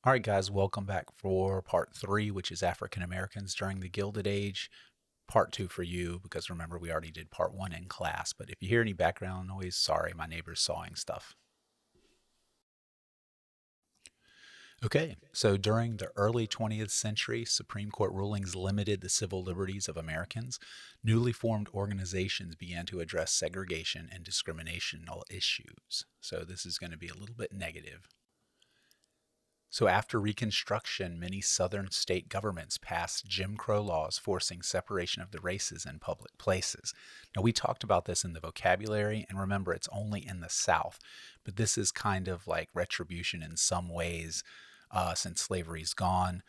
All right, guys, welcome back for part three, which is African Americans during the Gilded Age. Part two for you, because remember, we already did part one in class. But if you hear any background noise, sorry, my neighbor's sawing stuff. Okay, so during the early 20th century, Supreme Court rulings limited the civil liberties of Americans. Newly formed organizations began to address segregation and discriminational issues. So this is going to be a little bit negative. So, after Reconstruction, many Southern state governments passed Jim Crow laws forcing separation of the races in public places. Now, we talked about this in the vocabulary, and remember, it's only in the South, but this is kind of like retribution in some ways since slavery's gone.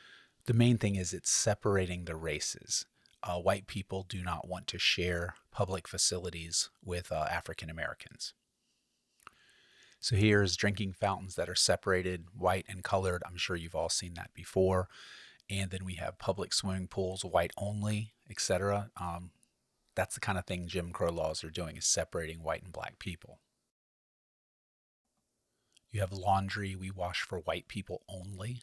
The main thing is it's separating the races. White people do not want to share public facilities with African Americans. So here's drinking fountains that are separated, white and colored. I'm sure you've all seen that before. And then we have public swimming pools, white only, etc. That's the kind of thing Jim Crow laws are doing, is separating white and black people. You have laundry, we wash for white people only.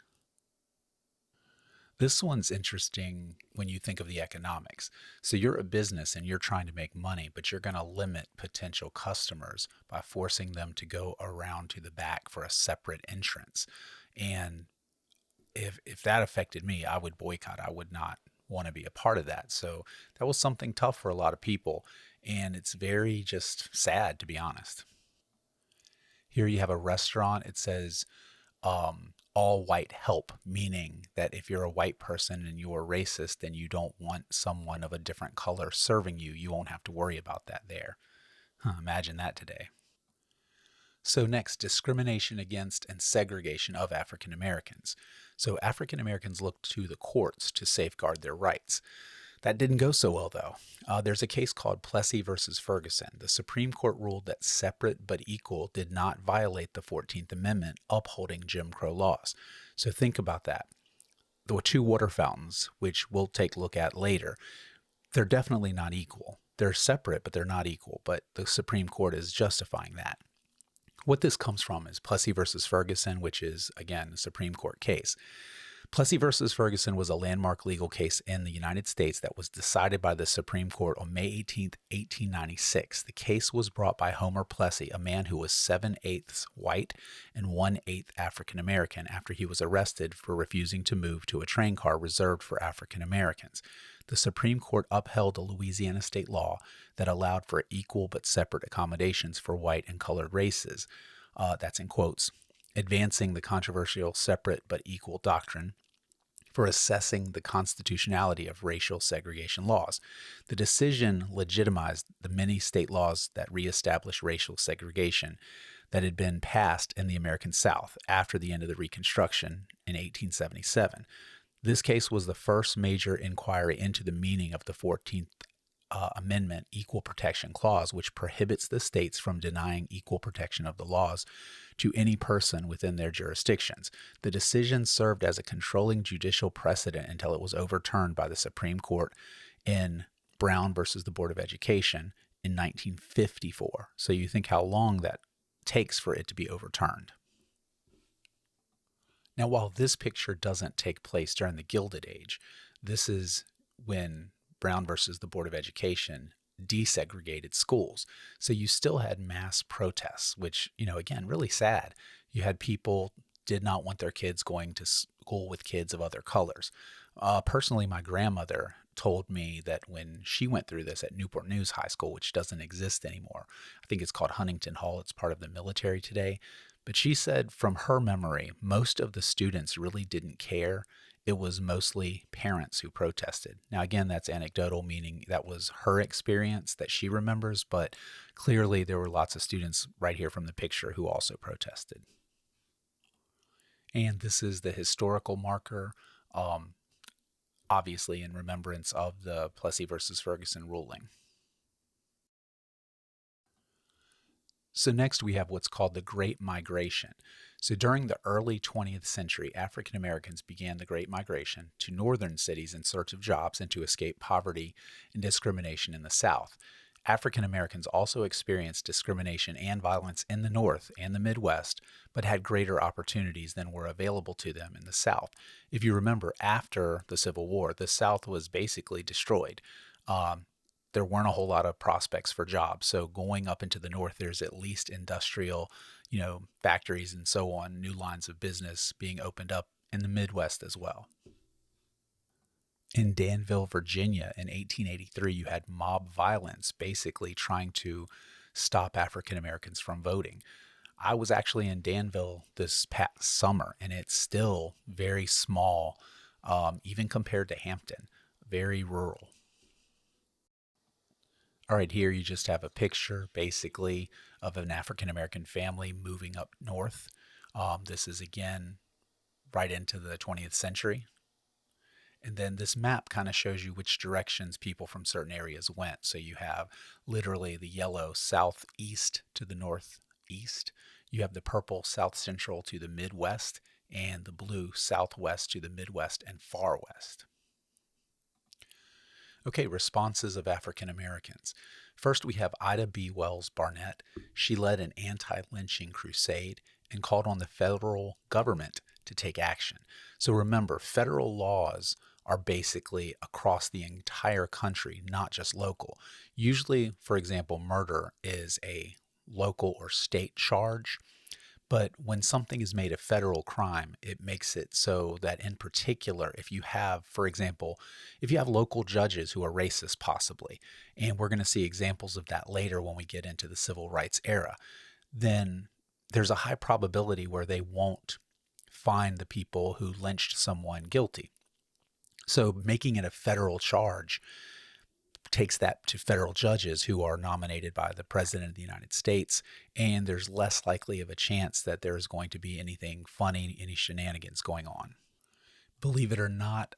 This one's interesting when you think of the economics. So you're a business and you're trying to make money, but you're going to limit potential customers by forcing them to go around to the back for a separate entrance. And if that affected me, I would boycott. I would not want to be a part of that. So that was something tough for a lot of people. And it's very just sad, to be honest. Here you have a restaurant. It says all white help, meaning that if you're a white person and you're racist, then you don't want someone of a different color serving you. You won't have to worry about that there. Imagine that today. So, next, discrimination against and segregation of African Americans. So, African Americans looked to the courts to safeguard their rights. That didn't go so well, though. There's a case called Plessy versus Ferguson. The Supreme Court ruled that separate but equal did not violate the 14th Amendment, upholding Jim Crow laws. So, think about that. The two water fountains, which we'll take a look at later, they're definitely not equal. They're separate, but they're not equal. But the Supreme Court is justifying that. What this comes from is Plessy versus Ferguson, which is, again, a Supreme Court case. Plessy versus Ferguson was a landmark legal case in the United States that was decided by the Supreme Court on May 18, 1896. The case was brought by Homer Plessy, a man who was 7/8 white and 1/8 African American, after he was arrested for refusing to move to a train car reserved for African Americans. The Supreme Court upheld a Louisiana state law that allowed for equal but separate accommodations for white and colored races. That's in quotes, advancing the controversial separate but equal doctrine for assessing the constitutionality of racial segregation laws. The decision legitimized the many state laws that reestablished racial segregation that had been passed in the American South after the end of the Reconstruction in 1877. This case was the first major inquiry into the meaning of the 14th Amendment Equal Protection Clause, which prohibits the states from denying equal protection of the laws to any person within their jurisdictions. The decision served as a controlling judicial precedent until it was overturned by the Supreme Court in Brown versus the Board of Education in 1954. So you think how long that takes for it to be overturned. Now, while this picture doesn't take place during the Gilded Age, this is when Brown versus the Board of Education desegregated schools. So you still had mass protests, which, again, really sad. You had people did not want their kids going to school with kids of other colors. Personally, my grandmother told me that when she went through this at Newport News High School, which doesn't exist anymore, I think it's called Huntington Hall, it's part of the military today. But she said from her memory, most of the students really didn't care. It was mostly parents who protested. Now, again, that's anecdotal, meaning that was her experience that she remembers, but clearly there were lots of students right here from the picture who also protested. And this is the historical marker, obviously in remembrance of the Plessy versus Ferguson ruling. So next we have what's called the Great Migration. So during the early 20th century, African Americans began the Great Migration to northern cities in search of jobs and to escape poverty and discrimination in the South. African Americans also experienced discrimination and violence in the North and the Midwest, but had greater opportunities than were available to them in the South. If you remember, after the Civil War, the South was basically destroyed. Um, there weren't a whole lot of prospects for jobs. So going up into the North, there's at least industrial, factories and so on, new lines of business being opened up in the Midwest as well. In Danville, Virginia in 1883, you had mob violence basically trying to stop African Americans from voting. I was actually in Danville this past summer, and it's still very small, even compared to Hampton, very rural. All right, here you just have a picture basically of an African American family moving up north. This is again right into the 20th century. And then this map kind of shows you which directions people from certain areas went. So you have literally the yellow southeast to the northeast. You have the purple south central to the midwest, and the blue southwest to the midwest and far west. Okay, responses of African Americans. First, we have Ida B. Wells Barnett. She led an anti lynching crusade and called on the federal government to take action. So remember, federal laws are basically across the entire country, not just local. Usually, for example, murder is a local or state charge. But when something is made a federal crime, it makes it so that, in particular, if you have, for example, if you have local judges who are racist, possibly, and we're going to see examples of that later when we get into the civil rights era, then there's a high probability where they won't find the people who lynched someone guilty. So making it a federal charge takes that to federal judges who are nominated by the President of the United States, and there's less likely of a chance that there is going to be anything funny, any shenanigans going on. Believe it or not,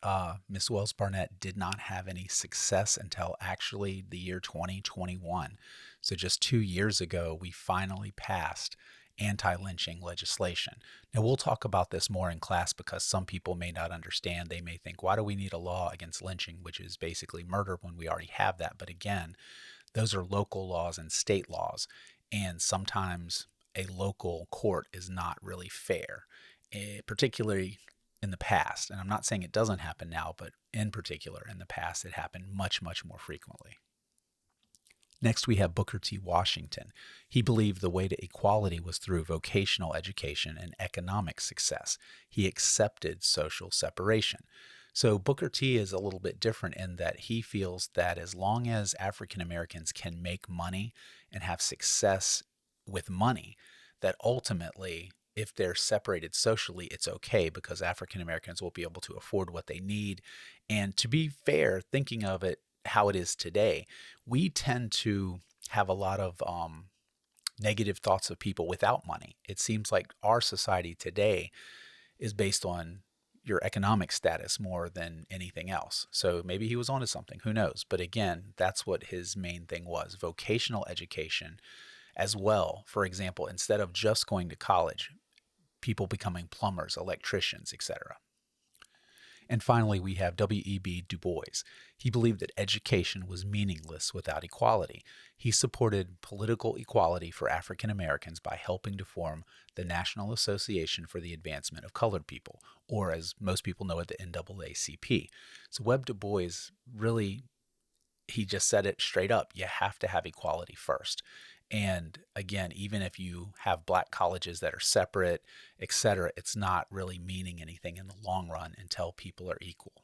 Miss Wells Barnett did not have any success until actually the year 2021. So just 2 years ago, we finally passed anti-lynching legislation. Now, we'll talk about this more in class because some people may not understand. They may think, why do we need a law against lynching, which is basically murder, when we already have that? But again, those are local laws and state laws, and sometimes a local court is not really fair, particularly in the past. And I'm not saying it doesn't happen now, but in particular in the past, it happened much, much more frequently. Next, we have Booker T. Washington. He believed the way to equality was through vocational education and economic success. He accepted social separation. So Booker T is a little bit different in that he feels that as long as African Americans can make money and have success with money, that ultimately, if they're separated socially, it's okay because African Americans will be able to afford what they need. And to be fair, thinking of it how it is today, we tend to have a lot of negative thoughts of people without money. It seems like our society today is based on your economic status more than anything else. So maybe he was onto something, who knows? But again, that's what his main thing was, vocational education as well. For example, instead of just going to college, people becoming plumbers, electricians, etc. And finally, we have W.E.B. Du Bois. He believed that education was meaningless without equality. He supported political equality for African Americans by helping to form the National Association for the Advancement of Colored People, or as most people know it, the NAACP. So Webb Du Bois really, he just said it straight up. You have to have equality first. And again, even if you have black colleges that are separate, etc., it's not really meaning anything in the long run until people are equal.